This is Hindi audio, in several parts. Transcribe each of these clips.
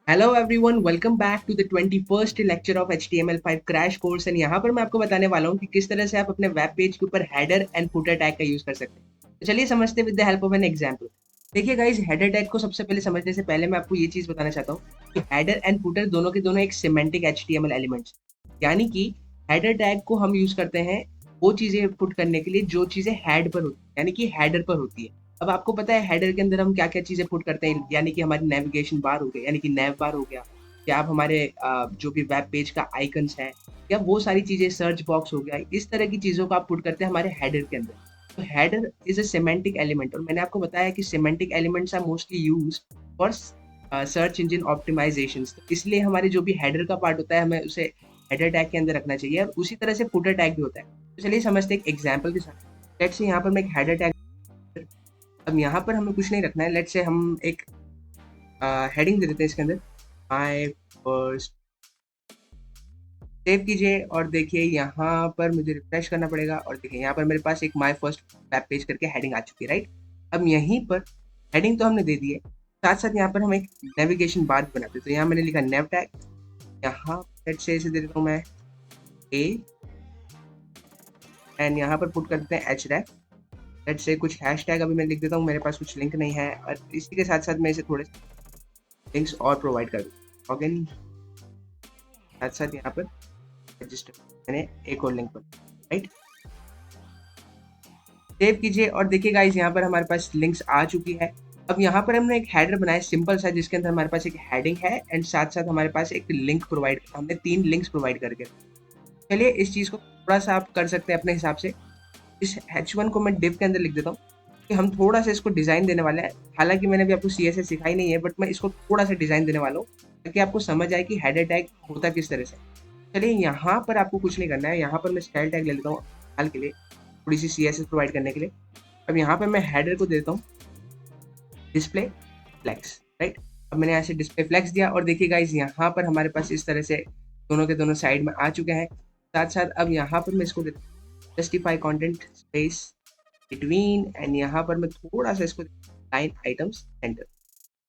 Hello everyone, welcome back to the 21st lecture of HTML5 crash course. And यहाँ पर मैं आपको बताने वाला हूँ कि किस तरह से आप अपने वेब पेज के ऊपर हेडर एंड फुटर टैग का यूज कर सकते हैं। तो चलिए समझते हैं with the help of an example. देखिए गाइस, हेडर टैग को सबसे पहले समझने से पहले मैं आपको ये चीज बताना चाहता हूँ कि हेडर एंड फुटर दोनों के दोनों एक सिमेंटिक HTML एलिमेंट्स, यानी कि हेडर टैग को हम यूज करते हैं वो चीजें पुट करने के लिए जो चीजें हेड पर होती है, यानी कि हेडर पर होती है। अब आपको पता है हेडर के अंदर हम क्या क्या चीजें पुट करते हैं, यानी कि हमारी नेविगेशन बार हो गया, यानी कि नेव बार हो गया, या आप हमारे जो भी वेब पेज का आइकन्स है, या वो सारी चीजें, सर्च बॉक्स हो गया, इस तरह की चीजों को आप पुट करते हैं हमारे हेडर के अंदर। तो header is a semantic element, और मैंने आपको बताया कि semantic elements are mostly use for search engine optimisation. तो इसलिए हमारे जो भी हेडर का पार्ट होता है हमें उसे हेडर टैग के अंदर रखना चाहिए, और उसी तरह से फुटर टैग भी होता है। तो चलिए समझते हैं एक एग्जाम्पल के साथ। लेट्स से यहाँ पर मैं एक हेडर टैग, अब यहाँ पर हमें कुछ नहीं रखना है। लेट्स से हम एक हेडिंग दे देते हैं इसके अंदर, माय फर्स्ट। सेव कीजिए और देखिए यहाँ पर मुझे रिफ्रेश करना पड़ेगा, और देखिए यहाँ पर मेरे पास एक माय फर्स्ट वेब पेज करके हेडिंग आ चुकी है, राइट। अब यहीं पर हेडिंग तो हमने दे दी है, साथ साथ यहाँ पर हम एक नेविगेशन बार भी बनाते हैं। तो यहाँ मैंने लिखा नेव टैग, यहाँ लेट्स से इसे दे देता हूँ मैं ए, एंड यहाँ पर पुट कर देते हैं एच रैक। लेट्स से कुछ हैश टैग अभी मैं लिख देता हूँ, मेरे पास कुछ लिंक नहीं है, और इसी के साथ साथ मैं इसे थोड़े लिंक्स और प्रोवाइड कर दूँ। लॉगिन, साथ साथ यहाँ पर रजिस्टर, मैंने एक और लिंक पर, राइट। सेव कीजिए और देखिए गाइस यहाँ पर हमारे पास लिंक्स आ चुकी है। अब यहाँ पर हमने एक हेडर बनाया सिंपल सा, जिसके अंदर हमारे पास एक हेडिंग है एंड साथ साथ हमारे पास एक लिंक प्रोवाइड, हमने 3 लिंक्स प्रोवाइड करके। चलिए इस चीज़ को थोड़ा सा आप कर सकते हैं अपने हिसाब से। इस H1 को मैं डिव के अंदर लिख देता हूँ कि हम थोड़ा सा इसको डिज़ाइन देने वाले हैं। हालांकि मैंने अभी आपको CSS सिखाई नहीं है, बट मैं इसको थोड़ा सा डिज़ाइन देने वाला हूँ ताकि आपको समझ आए कि हेडर टैग होता किस तरह से। चलिए यहाँ पर आपको कुछ नहीं करना है, यहाँ पर मैं स्टाइल टैग ले लेता हूँ हाल के लिए, थोड़ी सी CSS प्रोवाइड करने के लिए। अब यहाँ पर मैं हेडर को देता हूँ डिस्प्ले फ्लेक्स, राइट। अब मैंने यहाँ से डिस्प्ले फ्लेक्स दिया, और देखिए गाइस यहाँ पर हमारे पास इस तरह से दोनों के दोनों साइड में आ चुके हैं। साथ साथ अब यहाँ पर मैं इसको देता हूँ justify content space between, and यहाँ पर मैं थोड़ा सा इसको लाइन आइटम्स सेंटर।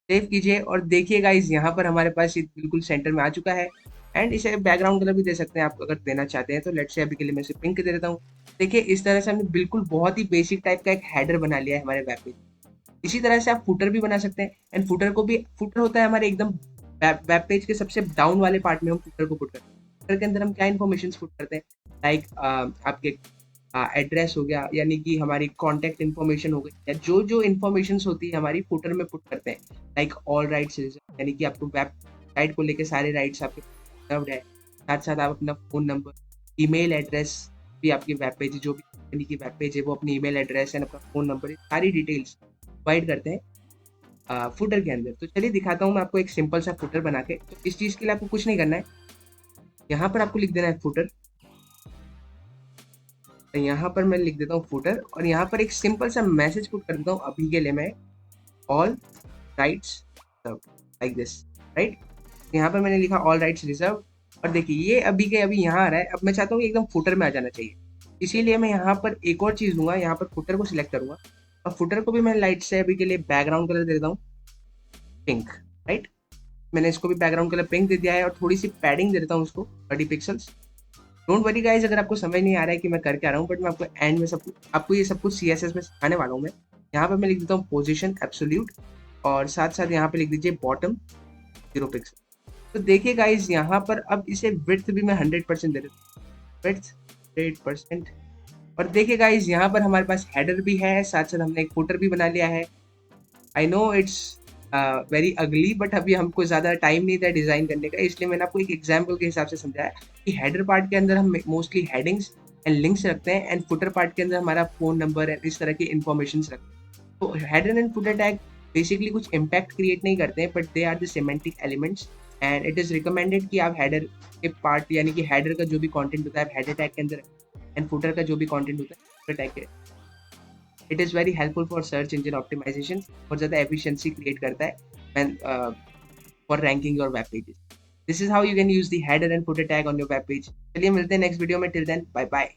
सेव कीजिए और देखिए गाइस यहाँ पर हमारे पास ये बिल्कुल सेंटर में आ चुका है। एंड इसे बैकग्राउंड कलर भी दे सकते हैं आप अगर देना चाहते हैं तो। लेट्स से अभी के लिए मैं इसे पिंक दे देता हूँ। देखिए इस तरह से हमने बिल्कुल बहुत ही बेसिक टाइप का एक हेडर बना लिया है हमारे वेब पेज। इसी तरह से आप फुटर भी बना सकते हैं, एंड फुटर को भी, फुटर होता है हमारे एकदम वेब पेज के सबसे डाउन वाले पार्ट में हम फुटर को पुट करते हैं। फुटर के अंदर हम क्या इन्फॉर्मेशन पुट करते हैं, लाइक आपके एड्रेस हो गया, यानी कि हमारी कॉन्टैक्ट इन्फॉर्मेशन हो गई, या जो जो इन्फॉर्मेशन होती है हमारी फुटर में पुट करते हैं। लाइक ऑल राइट्स रिजर्व, यानी कि आपको वेबसाइट को लेके सारे राइट्स आपके रिजर्व्ड है। साथ साथ आप अपना फोन नंबर, ईमेल एड्रेस, भी आपकी वेब पेज जो भी कंपनी की वेब पेज है वो अपनी ईमेल एड्रेस एंड अपना फोन नंबर, सारी डिटेल्स प्रोवाइड करते हैं फुटर के अंदर। तो चलिए दिखाता हूँ मैं आपको एक सिंपल सा फुटर बना के। तो इस चीज़ के लिए आपको कुछ नहीं करना है, यहाँ पर आपको लिख देना है फुटर। तो यहाँ पर मैं लिख देता हूँ फुटर, और यहाँ पर एक सिंपल सा मैसेज पुट कर देता हूँ अभी के लिए मैं, all rights reserve, like this, right. यहाँ पर मैंने लिखा ऑल राइट्स रिजर्व, और देखिए ये अभी के अभी यहाँ आ रहा है। अब मैं चाहता हूँ कि एकदम फुटर में आ जाना चाहिए, इसीलिए मैं यहाँ पर एक और चीज़ दूंगा, यहाँ पर फुटर को सिलेक्ट करूंगा, और फुटर को भी मैं लाइट से अभी के लिए बैकग्राउंड कलर दे देता हूँ पिंक, राइट। मैंने इसको भी बैकग्राउंड कलर पिंक दे दिया है, और थोड़ी सी पैडिंग दे देता हूँ उसको 30 पिक्सल्स। डोंट वरी गाइज अगर आपको समझ नहीं आ रहा है कि मैं कर क्या रहा हूँ, बट मैं आपको एंड में सब कुछ, आपको ये सब कुछ CSS में सिखाने वाला हूँ मैं। यहाँ पर मैं लिख देता हूँ पोजीशन एब्सोल्यूट, और साथ साथ यहाँ पे लिख दीजिए बॉटम 0 पिक्सल। तो देखिए गाइज यहाँ पर अब इसे विड्थ भी मैं 100% दे देता हूँ, विड्थ 100%। और देखिए गाइज यहाँ पर हमारे पास हेडर भी है, साथ साथ हमने एक फुटर भी बना लिया है। I know it's very ugly, but अभी हमको ज़्यादा टाइम नहीं था डिज़ाइन करने का, इसलिए मैंने आपको एक एग्जाम्पल के हिसाब से समझाया कि हेडर पार्ट के अंदर हम मोस्टली हेडिंग्स एंड लिंक्स रखते हैं, एंड फुटर पार्ट के अंदर हमारा फ़ोन नंबर एंड इस तरह की इन्फॉर्मेशन रखते हैं। तो header and footer tag basically कुछ इम्पैक्ट क्रिएट नहीं करते हैं, but they are the semantic elements. And it is recommended कि आप हेडर के पार्ट, यानी कि हेडर का जो भी कंटेंट होता है आप हेडर टैग के अंदर, एंड फुटर का जो भी कंटेंट होता है फुटर टैग के। It is very helpful for search engine optimisation, बहुत ज़्यादा एफिशिएंसी क्रिएट करता है for ranking your web pages. This is how you can use the header and footer tag on your web page. चलिए मिलते हैं नेक्स्ट वीडियो में, टिल देन बाय बाय।